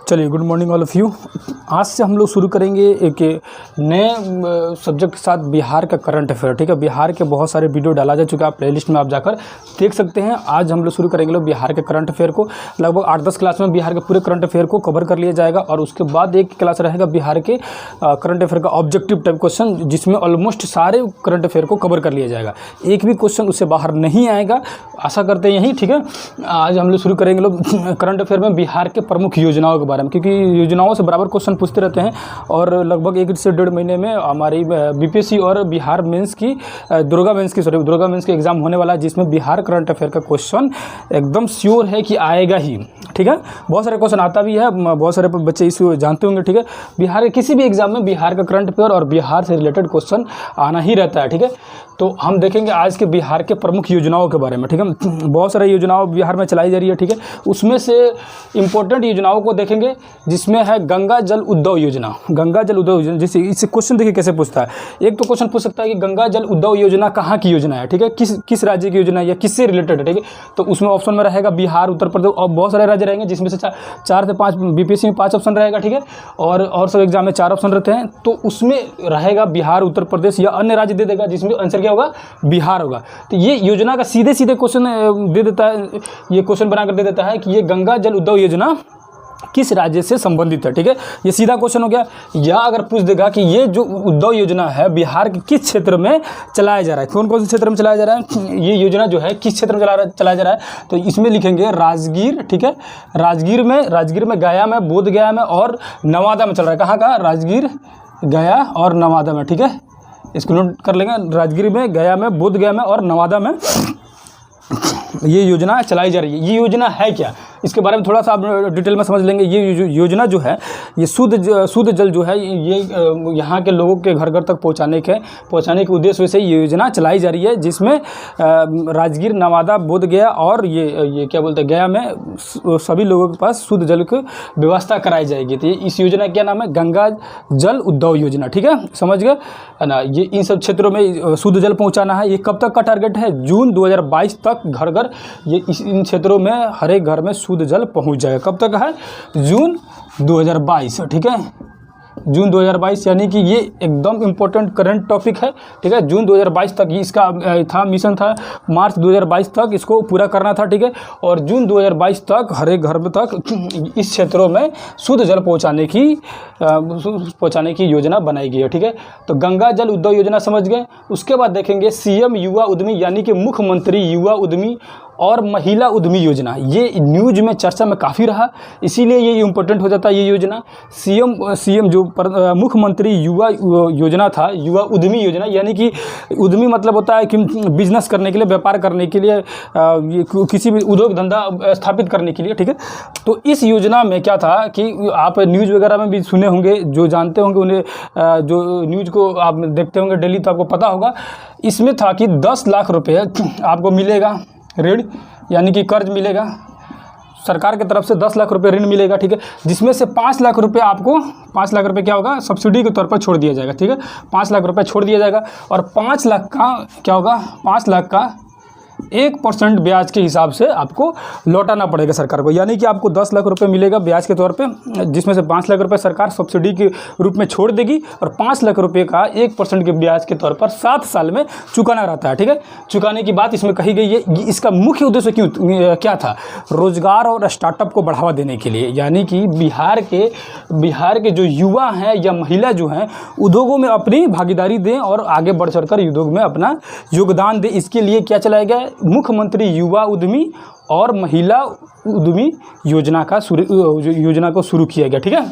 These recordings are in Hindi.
चलिए, good morning all of you. आज से हम लोग शुरू करेंगे एक नए सब्जेक्ट के साथ, बिहार का करंट अफेयर। ठीक है, बिहार के बहुत सारे वीडियो डाला जा चुका है, प्लेलिस्ट में आप जाकर देख सकते हैं। आज हम लोग शुरू करेंगे बिहार के करंट अफेयर को। लगभग 8-10 क्लास में बिहार के पूरे करंट अफेयर को कवर कर लिया जाएगा और उसके बाद एक क्लास रहेगा बिहार के करंट अफेयर का ऑब्जेक्टिव टाइप क्वेश्चन, जिसमें ऑलमोस्ट सारे करंट अफेयर को कवर कर लिया जाएगा। एक भी क्वेश्चन उससे बाहर नहीं आएगा, आशा करते हैं यही। ठीक है, आज हम लोग शुरू करेंगे करंट अफेयर में बिहार के प्रमुख योजनाओं के बारे में, क्योंकि योजनाओं से बराबर क्वेश्चन पूछते रहते हैं और लगभग 1 से 1.5 महीने में हमारी बीपीएससी और बिहार मेंस की दुर्गा मेंस की एग्ज़ाम होने वाला है, जिसमें बिहार करंट अफेयर का क्वेश्चन एकदम श्योर है कि आएगा ही। ठीक है, बहुत सारे क्वेश्चन आता भी है, बहुत सारे बच्चे इसको जानते होंगे। ठीक है, बिहार के किसी भी एग्जाम में बिहार का करंट अफेयर और बिहार से रिलेटेड क्वेश्चन आना ही रहता है। ठीक है, तो हम देखेंगे आज के बिहार के प्रमुख योजनाओं के बारे में। ठीक है, बहुत सारी योजनाओं बिहार में चलाई जा रही है। ठीक है, उसमें से इम्पोर्टेंट योजनाओं को देखेंगे, जिसमें है गंगा जल उद्भव योजना। गंगा जल उद्भव योजना, जैसे इससे क्वेश्चन देखिए कैसे पूछता है। एक तो क्वेश्चन पूछ सकता है कि गंगा जल उद्भव योजना कहाँ की योजना है। ठीक है, किस राज्य की योजना है या किससे रिलेटेड है। ठीक है, तो उसमें ऑप्शन में रहेगा बिहार, उत्तर प्रदेश और बहुत सारे राज्य रहेंगे, जिसमें से 4 से 5 बीपीएससी में 5 ऑप्शन रहेगा। ठीक है, और सब एग्जाम में 4 ऑप्शन रहते हैं, तो उसमें रहेगा बिहार, उत्तर प्रदेश या अन्य राज्य दे देगा, जिसमें आंसर क्या होगा, बिहार होगा। तो ये योजना का सीधे क्वेश्चन दे देता है, ये क्वेश्चन बनाकर दे देता है कि ये गंगा जल उद्भव योजना किस राज्य से संबंधित है। ठीक है, ये सीधा क्वेश्चन हो गया। या अगर पूछ देगा कि ये जो उद्भव योजना है बिहार के किस क्षेत्र में चलाया जा रहा है, कौन कौन से क्षेत्र में चलाया जा रहा है, ये योजना जो है किस क्षेत्र में चलाया जा रहा है, तो इसमें लिखेंगे राजगीर। ठीक है, राजगीर में, गया में, बोध गया में और नवादा में चल रहा है। कहाँ का? राजगीर, गया और नवादा में। ठीक है, इसको नोट कर लेंगे। राजगीर में, गया में, बोध गया में और नवादा में ये योजना चलाई जा रही है। ये योजना है क्या, इसके बारे में थोड़ा सा आप डिटेल में समझ लेंगे। ये योजना जो है, ये शुद्ध जल जो है, ये यहाँ के लोगों के घर घर तक पहुँचाने के उद्देश्य से ये योजना चलाई जा रही है, जिसमें राजगीर, नवादा, बोध गया और ये क्या बोलते हैं, गया में सभी लोगों के पास शुद्ध जल की व्यवस्था कराई जाएगी। तो इस योजना क्या नाम है? गंगा जल उद्भव योजना। ठीक है, समझ गए है ना। ये इन सब क्षेत्रों में शुद्ध जल पहुँचाना है। ये कब तक का टारगेट है? जून 2022 तक घर घर ये इन क्षेत्रों में हर एक घर में शुद्ध जल पहुंच जाएगा। कब तक है? जून 2022। ठीक है, जून 2022, यानी कि ये एकदम इम्पोर्टेंट करंट टॉपिक है। ठीक है, जून 2022 तक इसका था मिशन था, मार्च 2022 तक इसको पूरा करना था। ठीक है, और जून 2022 तक हर एक घर में तक इस क्षेत्रों में शुद्ध जल पहुंचाने की योजना बनाई गई है। ठीक है, तो गंगा जल उद्भव योजना समझ गए। उसके बाद देखेंगे सीएम युवा उद्यमी, यानी कि मुख्यमंत्री युवा उद्यमी और महिला उद्यमी योजना। ये न्यूज में चर्चा में काफ़ी रहा, इसीलिए ये इम्पोर्टेंट हो जाता है ये योजना। सीएम जो मुख्यमंत्री युवा योजना था, युवा उद्यमी योजना, यानी कि उद्यमी मतलब होता है कि बिजनेस करने के लिए, व्यापार करने के लिए, किसी भी उद्योग धंधा स्थापित करने के लिए। ठीक है, तो इस योजना में क्या था कि आप न्यूज़ वगैरह में भी सुने होंगे, जो जानते होंगे उन्हें, जो न्यूज़ को आप देखते होंगे डेली, तो आपको पता होगा। इसमें था कि 10 लाख रुपये आपको मिलेगा ऋण, यानी कि कर्ज मिलेगा सरकार की तरफ से। 10 लाख रुपए ऋण मिलेगा। ठीक है, जिसमें से 5 लाख रुपए आपको, 5 लाख रुपए क्या होगा, सब्सिडी के तौर पर छोड़ दिया जाएगा। ठीक है, 5 लाख रुपए छोड़ दिया जाएगा और 5 लाख का क्या होगा, 5 लाख का 1% ब्याज के हिसाब से आपको लौटाना पड़ेगा सरकार को। यानी कि आपको 10 लाख रुपए मिलेगा ब्याज के तौर पे, जिसमें से 5 लाख रुपए सरकार सब्सिडी के रूप में छोड़ देगी और 5 लाख रुपए का 1% के ब्याज के तौर पर 7 साल में चुकाना रहता है। ठीक है, चुकाने की बात इसमें कही गई है। इसका मुख्य उद्देश्य क्या था? रोजगार और स्टार्टअप को बढ़ावा देने के लिए, यानी कि बिहार के जो युवा हैं या महिला जो हैं, उद्योगों में अपनी भागीदारी दें और आगे बढ़ चढ़कर उद्योग में अपना योगदान दें। इसके लिए क्या चलाया गया? मुख्यमंत्री युवा उद्यमी और महिला उद्यमी योजना को शुरू किया गया। ठीक है,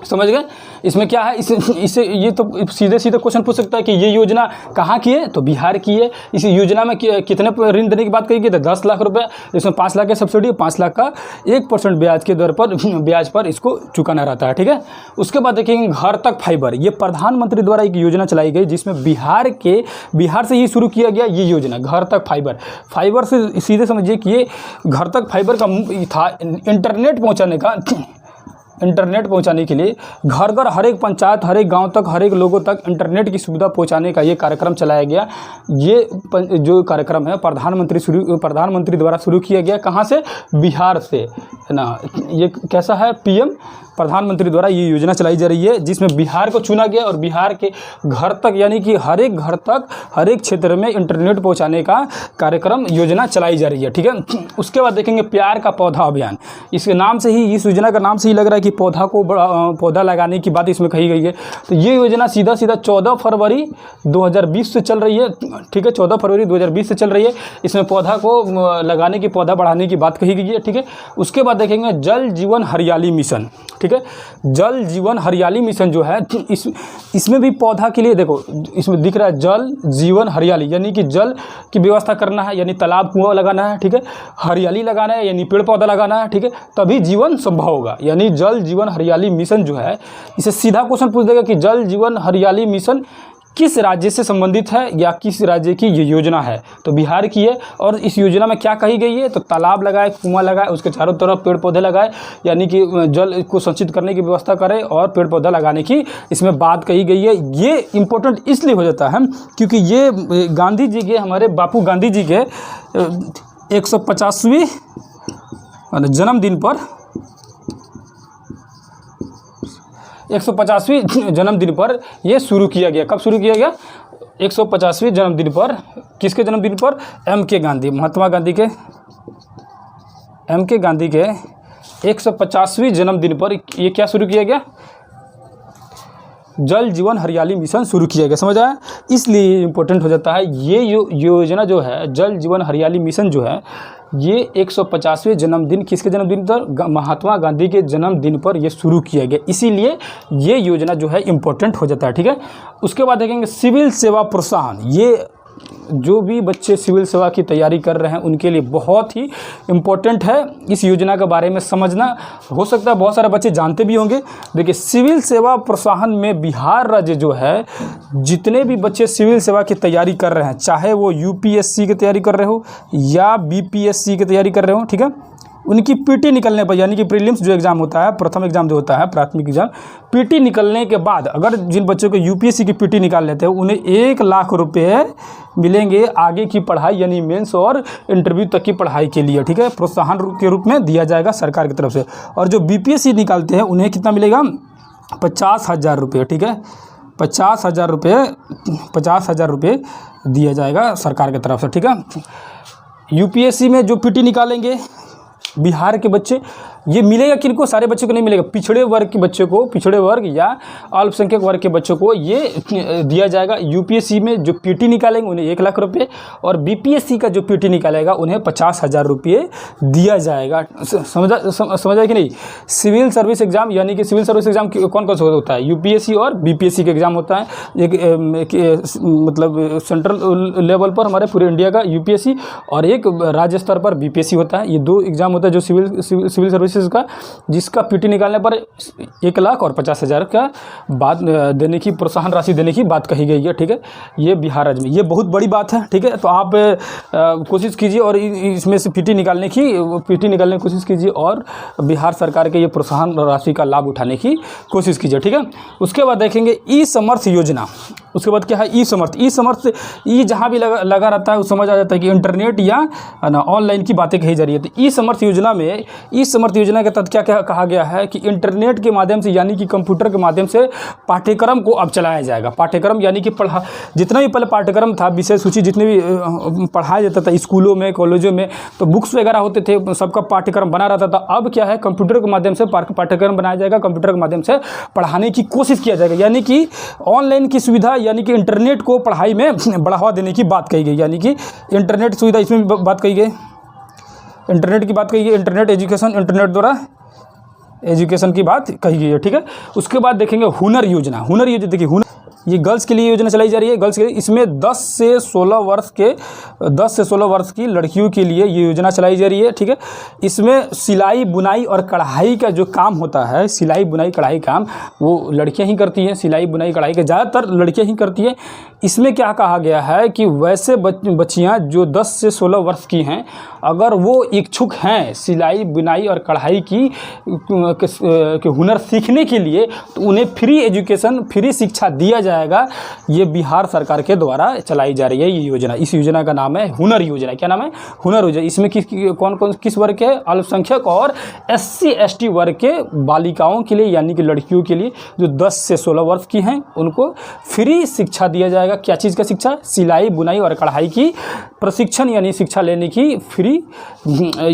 समझ गए। इसमें क्या है, इससे ये तो सीधे क्वेश्चन पूछ सकता है कि ये योजना कहाँ की है, तो बिहार की है। इस योजना में कितने ऋण देने की बात कही गई? तो 10 लाख रुपए, इसमें 5 लाख की सब्सिडी, 5 लाख का 1% ब्याज के दर पर ब्याज पर इसको चुकाना रहता है। ठीक है, उसके बाद देखेंगे घर तक फाइबर। ये प्रधानमंत्री द्वारा एक योजना चलाई गई, जिसमें बिहार से ही शुरू किया गया ये योजना, घर तक फाइबर से सीधे समझिए कि ये घर तक फाइबर का था इंटरनेट पहुँचाने का इंटरनेट पहुंचाने के लिए घर घर, हर एक पंचायत, हर एक गांव तक, हर एक लोगों तक इंटरनेट की सुविधा पहुंचाने का ये कार्यक्रम चलाया गया। ये जो कार्यक्रम है प्रधानमंत्री द्वारा शुरू किया गया। कहाँ से? बिहार से, है ना। ये कैसा है? पीएम प्रधानमंत्री द्वारा ये योजना चलाई जा रही है, जिसमें बिहार को चुना गया और बिहार के घर तक, यानी कि हर एक घर तक, हर एक क्षेत्र में इंटरनेट पहुंचाने का कार्यक्रम, योजना चलाई जा रही है। ठीक है। उसके बाद देखेंगे प्यार का पौधा अभियान। इसके नाम से ही, इस योजना का नाम से ही लग रहा है कि पौधा लगाने की बात इसमें कही गई है। तो ये योजना सीधा 14 फरवरी 2020 से चल रही है। ठीक है, 14 फरवरी 2020 से चल रही है। इसमें पौधा को लगाने की, पौधा बढ़ाने की बात कही गई है। ठीक है। उसके बाद देखेंगे जल जीवन हरियाली मिशन। ठीक है, जल जीवन हरियाली मिशन जो है, इसमें भी पौधा के लिए, देखो इसमें दिख रहा है जल जीवन हरियाली, यानी कि जल की व्यवस्था करना है, यानी तालाब कुआं लगाना है। ठीक है, हरियाली लगाना है, यानी पेड़ पौधा लगाना है। ठीक है, तभी जीवन संभव होगा। यानी जल जीवन हरियाली मिशन जो है, इसे सीधा क्वेश्चन पूछ देगा कि जल जीवन हरियाली मिशन किस राज्य से संबंधित है या किस राज्य की ये योजना है। तो बिहार की है। और इस योजना में क्या कही गई है? तो तालाब लगाए, कुआं लगाए, उसके चारों तरफ पेड़ पौधे लगाए, यानी कि जल को संचित करने की व्यवस्था करे और पेड़ पौधा लगाने की इसमें बात कही गई है। ये इम्पोर्टेंट इसलिए हो जाता है क्योंकि ये गांधी जी के, हमारे बापू गांधी जी के 150वें जन्मदिन पर, 150वें जन्मदिन पर यह शुरू किया गया। कब शुरू किया गया? 150वें जन्मदिन पर। किसके जन्मदिन पर? M.K. गांधी, महात्मा गांधी के, M.K. गांधी के 150वें जन्मदिन पर ये क्या शुरू किया गया? जल जीवन हरियाली मिशन शुरू किया गया। समझ आया? इसलिए इम्पोर्टेंट हो जाता है। ये योजना जो है, जल जीवन हरियाली मिशन जो है, ये 150वें जन्मदिन, किसके जन्मदिन पर? महात्मा गांधी के जन्मदिन पर यह शुरू किया गया। इसीलिए ये योजना जो है इम्पोर्टेंट हो जाता है। ठीक है। उसके बाद देखेंगे सिविल सेवा प्रोत्साहन। ये जो भी बच्चे सिविल सेवा की तैयारी कर रहे हैं उनके लिए बहुत ही इम्पोर्टेंट है इस योजना के बारे में समझना। हो सकता है बहुत सारे बच्चे जानते भी होंगे। देखिए, सिविल सेवा प्रोत्साहन में बिहार राज्य जो है, जितने भी बच्चे सिविल सेवा की तैयारी कर रहे हैं, चाहे वो यूपीएससी की तैयारी कर रहे हो या बीपीएससी की तैयारी कर रहे हो, ठीक है, उनकी पीटी निकलने पर, यानी कि प्रीलिम्स जो एग्ज़ाम होता है, प्रथम एग्ज़ाम जो होता है, प्राथमिक एग्ज़ाम, पीटी निकलने के बाद अगर जिन बच्चों को यूपीएससी की पीटी निकाल लेते हैं उन्हें 1 लाख रुपए मिलेंगे आगे की पढ़ाई, यानी मेंस और इंटरव्यू तक की पढ़ाई के लिए। ठीक है, प्रोत्साहन के रूप में दिया जाएगा सरकार की तरफ से। और जो बीपीएससी निकालते हैं उन्हें कितना मिलेगा? 50,000 रुपये। ठीक है, 50,000 रुपये, 50,000 रुपये दिया जाएगा सरकार की तरफ से। ठीक है, यूपीएससी में जो पीटी निकालेंगे बिहार के बच्चे, ये मिलेगा किनको? सारे बच्चों को नहीं मिलेगा, पिछड़े वर्ग के बच्चों को, पिछड़े वर्ग या अल्पसंख्यक वर्ग के बच्चों को ये दिया जाएगा। यूपीएससी में जो पीटी निकालेंगे उन्हें 1 लाख रुपये, और बीपीएससी का जो पीटी निकालेगा उन्हें 50,000 रुपये दिया जाएगा। समझा कि नहीं? सिविल सर्विस एग्जाम, यानी कि सिविल सर्विस एग्जाम कौन कौन सा होता है? यूपीएससी और बीपीएससी का एग्जाम होता है। एक मतलब सेंट्रल लेवल पर हमारे पूरे इंडिया का यूपीएससी, और एक राज्य स्तर पर बीपीएससी होता है। ये 2 एग्जाम होता है जो सिविल सर्विस का, जिसका पीटी निकालने पर 1 लाख और 50,000 का बात देने की, प्रोत्साहन राशि देने की बात कही गई है। ठीक है, ये बिहार राज्य में ये बहुत बड़ी बात है। ठीक है, तो आप कोशिश कीजिए और इसमें से पीटी निकालने की कोशिश कीजिए और बिहार सरकार के ये प्रोत्साहन राशि का लाभ उठाने की कोशिश कीजिए। ठीक है, उसके बाद देखेंगे ई समर्थ योजना। उसके बाद क्या है? ई समर्थ। ई समर्थ, ई जहाँ भी लगा रहता है वो समझ आ जाता है कि इंटरनेट या ऑनलाइन की बातें कही जा रही है। तो ई समर्थ योजना में, ई समर्थ योजना के तहत क्या कहा गया है कि इंटरनेट के माध्यम से, यानी कि कंप्यूटर के माध्यम से पाठ्यक्रम को अब चलाया जाएगा। पाठ्यक्रम यानी कि जितना भी पहले पाठ्यक्रम था, विषय सूची जितने भी पढ़ाया जाता था स्कूलों में, कॉलेजों में, तो बुक्स वगैरह होते थे, सबका पाठ्यक्रम बना रहता था। अब क्या है? कंप्यूटर के माध्यम से पाठ्यक्रम बनाया जाएगा, कंप्यूटर के माध्यम से पढ़ाने की कोशिश किया जाएगा। यानी कि ऑनलाइन की सुविधा, यानी कि इंटरनेट को पढ़ाई में बढ़ावा देने की बात कही गई। यानी कि इंटरनेट सुविधा, इसमें बात कही गई, इंटरनेट की बात कही गई, इंटरनेट एजुकेशन, इंटरनेट द्वारा एजुकेशन की बात कही गई है। ठीक है, उसके बाद देखेंगे हुनर योजना। हुनर योजना, देखिए ये गर्ल्स के लिए योजना चलाई जा रही है। गर्ल्स के लिए इसमें 10 से 16 वर्ष की लड़कियों के लिए ये योजना चलाई जा रही है, ठीक है। इसमें सिलाई बुनाई और कढ़ाई का जो काम होता है, सिलाई बुनाई कढ़ाई काम वो लड़कियां ही करती हैं। सिलाई बुनाई कढ़ाई के ज़्यादातर लड़कियां ही करती हैं। इसमें क्या कहा गया है कि वैसे बच्चियां जो 10 से 16 वर्ष की हैं, अगर वो इच्छुक हैं सिलाई बुनाई और कढ़ाई की हुनर सीखने के लिए, तो उन्हें फ्री एजुकेशन, फ्री शिक्षा दिया जाएगा। ये बिहार सरकार के द्वारा चलाई जा रही है ये योजना। इस योजना का नाम है हुनर योजना। क्या नाम है? हुनर योजना। इसमें किस वर्ग के? अल्पसंख्यक और SC ST वर्ग के बालिकाओं के लिए, यानी कि लड़कियों के लिए जो 10 से 16 वर्ष की हैं, उनको फ्री शिक्षा दिया जाएगा। क्या चीज़ का शिक्षा? सिलाई बुनाई और कढ़ाई की प्रशिक्षण यानी शिक्षा लेने की फ्री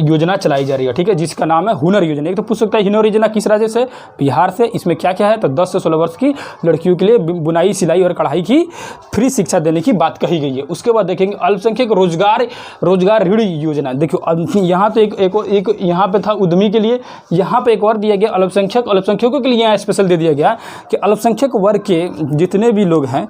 योजना चलाई जा रही है, ठीक है, जिसका नाम है हुनर योजना। एक तो पूछ सकता है हुनर योजना किस राज्य से? बिहार से। इसमें क्या क्या है? तो 10 से 16 वर्ष की लड़कियों के लिए बुनाई सिलाई और कढ़ाई की फ्री शिक्षा देने की बात कही गई है। उसके बाद देखेंगे अल्पसंख्यक रोजगार ऋण योजना। देखो यहाँ तो एक यहाँ पे था उद्यमी के लिए, यहाँ पे एक और दिया गया अल्पसंख्यकों के लिए। यहाँ स्पेशल दे दिया गया कि अल्पसंख्यक वर्ग के जितने भी लोग हैं,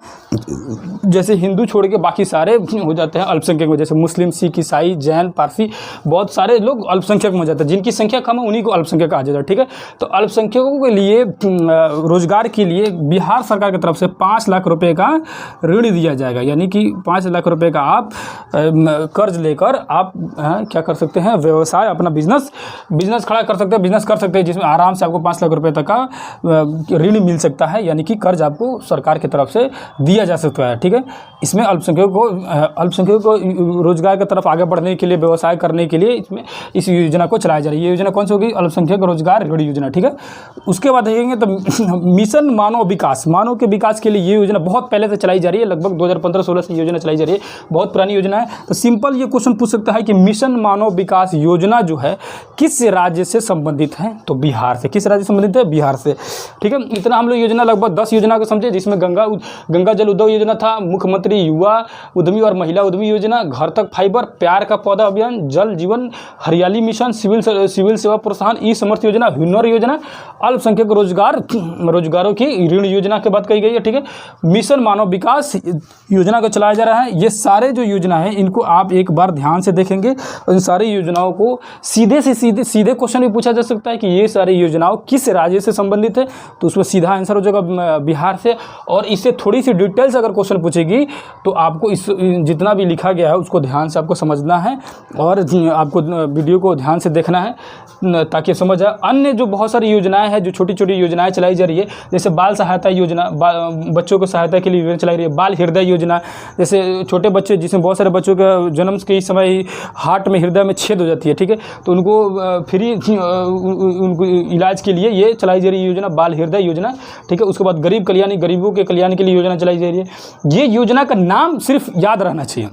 जैसे हिंदू छोड़ के बाकी सारे हो जाते हैं अल्पसंख्यक में, जैसे मुस्लिम, सिख, ईसाई, जैन, पारसी, बहुत सारे लोग अल्पसंख्यक में हो जाते हैं। जिनकी संख्या कम है उन्हीं को अल्पसंख्यक कहा जाता है, ठीक है। तो अल्पसंख्यकों के लिए रोजगार के लिए बिहार सरकार की तरफ से 5 लाख रुपए का ऋण दिया जाएगा। यानी कि 5 लाख रुपए का आप कर्ज लेकर आप क्या कर सकते हैं? व्यवसाय, अपना बिजनेस खड़ा कर सकते हैं, बिजनेस कर सकते हैं, जिसमें आराम से आपको 5 लाख रुपए तक का ऋण मिल सकता है। यानी कि कर्ज आपको सरकार की तरफ से दिया जा सकता है, ठीक है। इसमें अल्पसंख्यकों को रोजगार की तरफ आगे बढ़ने के लिए, व्यवसाय करने के लिए इसमें इस योजना को चलाया जा रही है। ये योजना कौन सी होगी? अल्पसंख्यक रोजगार ऋण योजना, ठीक है। उसके बाद देखेंगे तो मिशन मानव के विकास के लिए ये योजना बहुत पहले से चलाई जा रही है। लगभग 2015-16 से योजना चलाई जा रही है, बहुत पुरानी योजना है। तो सिंपल ये क्वेश्चन पूछ सकता है कि मिशन मानव विकास योजना जो है किस राज्य से संबंधित है? तो बिहार से। किस राज्य से संबंधित है? बिहार से, ठीक है। इतना हम लोग योजना, लगभग 10 योजना को समझे, जिसमें गंगा जल उद्योग योजना था, मुख्यमंत्री युवा उद्यमी और महिला उद्यमी योजना, घर तक फाइबर, प्यार का पौधा अभियान, जल जीवन हरियाली मिशन, सिविल सेवा प्रोत्साहन, ई समर्थ योजना, हुनर योजना, अल्पसंख्यक रोजगारों की ऋण योजना की बात कही गई है, ठीक है। मिशन मानव विकास योजना को चलाया जा रहा है। ये सारे जो योजना है इनको आप एक बार ध्यान से देखेंगे। इन सारी योजनाओं को सीधे क्वेश्चन भी पूछा जा सकता है कि ये सारी योजनाओं किस राज्य से संबंधित है, तो उसमें सीधा आंसर हो जाएगा बिहार से। और इससे थोड़ी सी डिटेल्स अगर क्वेश्चन पूछेगी तो आपको इस जितना भी लिखा गया है उसको ध्यान से आपको समझना है और आपको वीडियो को ध्यान से देखना है ताकि समझ आए। अन्य जो बहुत सारी योजनाएं हैं, जो छोटी छोटी योजनाएं चलाई जा रही है, जैसे बाल सहायता योजना, बच्चों को सहायता के लिए योजना चलाई रही है। बाल हृदय योजना, जैसे छोटे बच्चे, जिसमें बहुत सारे बच्चों का जन्म के समय हार्ट में, हृदय में छेद हो जाती है, ठीक है, तो उनको फ्री उनको इलाज के लिए ये चलाई जा रही है योजना, बाल हृदय योजना, ठीक है। उसके बाद गरीबों के कल्याण के लिए योजना चलाई जा रही है। ये योजना का नाम सिर्फ याद रहना चाहिए।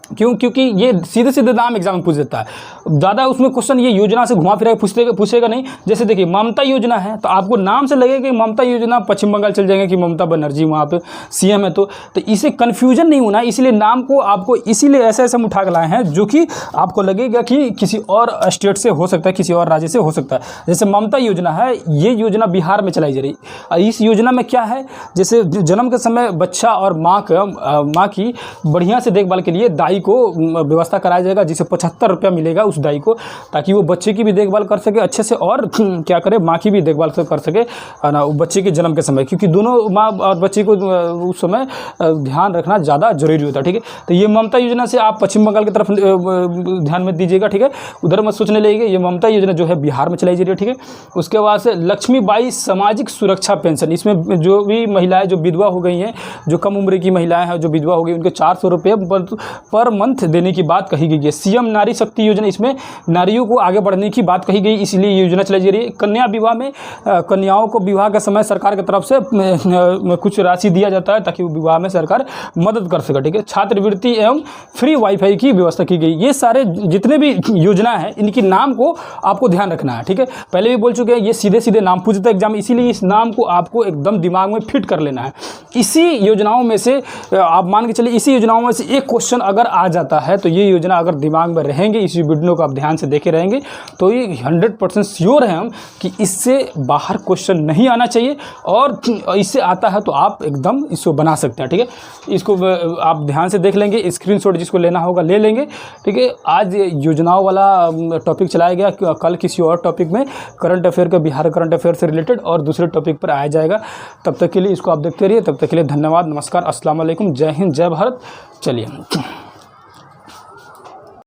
क्योंकि ये सीधे सीधे नाम एग्जाम में पूछ देता है, ज़्यादा उसमें क्वेश्चन ये योजना से घुमा फिरा पूछेगा नहीं। जैसे देखिए ममता योजना है, तो आपको नाम से लगेगा कि ममता योजना पश्चिम बंगाल चल जाएंगे कि ममता बनर्जी वहाँ पे CM है, तो इसे कन्फ्यूजन नहीं होना, इसलिए नाम को आपको इसीलिए ऐसे हम उठा के लाए हैं जो कि आपको लगेगा कि किसी और स्टेट से हो सकता है, किसी और राज्य से हो सकता है। जैसे ममता योजना है, ये योजना बिहार में चलाई जा रही है। इस योजना में क्या है, जैसे जन्म के समय बच्चा और माँ की बढ़िया से देखभाल के लिए दाई को व्यवस्था कराया जाएगा, जिसे 75 रुपया मिलेगा उस दाई को, ताकि वो बच्चे की भी देखभाल कर सके अच्छे से और क्या करे, माँ की भी देखभाल कर सके ना, बच्चे के जन्म के समय, क्योंकि दोनों माँ और बच्चे को उस समय ध्यान रखना ज़्यादा जरूरी होता है, ठीक है। तो ये ममता योजना से आप पश्चिम बंगाल की तरफ ध्यान में दीजिएगा, ठीक है, उधर मत सोचने लगेगा। ये ममता योजना जो है बिहार में चलाई जा रही है, ठीक है। उसके बाद से लक्ष्मीबाई सामाजिक सुरक्षा पेंशन, इसमें जो भी महिलाएं जो विधवा हो गई हैं, जो कम उम्र की महिलाएं हैं जो विधवा हो गई, उनके 400 रुपये पर मंथ देने की बात कही गई है। CM नारी शक्ति योजना, इसमें नारियों को आगे बढ़ने की बात कही गई, इसलिए ये योजना चलाई जा रही है। कन्या विवाह में कन्याओं को विवाह के समय सरकार की तरफ से कुछ राशि दिया जाता है ताकि वो विवाह में सरकार मदद कर सके, ठीक है। छात्रवृत्ति एवं फ्री वाईफाई की व्यवस्था की गई। ये सारे जितने भी योजना है इनकी नाम को आपको ध्यान रखना है, ठीक है। पहले भी बोल चुके हैं, ये सीधे सीधे नाम पूछता है एग्जाम, इसीलिए इस नाम को आपको एकदम दिमाग में फिट कर लेना है। इसी योजनाओं में से आप मान के चलिए, इसी योजनाओं में से एक क्वेश्चन अगर आ जाता है, तो ये योजना अगर दिमाग में रहेंगे, इसी वीडियो को आप ध्यान से देखे रहेंगे, तो ये 100% श्योर है हम कि इससे बाहर क्वेश्चन नहीं आना चाहिए, और इससे आता है तो आप एकदम इसको बना सकते हैं। ठीक है, इसको आप ध्यान से देख लेंगे, स्क्रीनशॉट जिसको लेना होगा ले लेंगे। ठीक है, आज योजनाओं वाला टॉपिक चलाया गया, कल किसी और टॉपिक में करंट अफेयर का, बिहार करंट अफेयर से रिलेटेड और दूसरे टॉपिक पर आया जाएगा। तब तक के लिए इसको आप देखते रहिए। तब तक के लिए धन्यवाद, नमस्कार, अस्सलाम वालेकुम, जय हिंद, जय भारत। चलिए।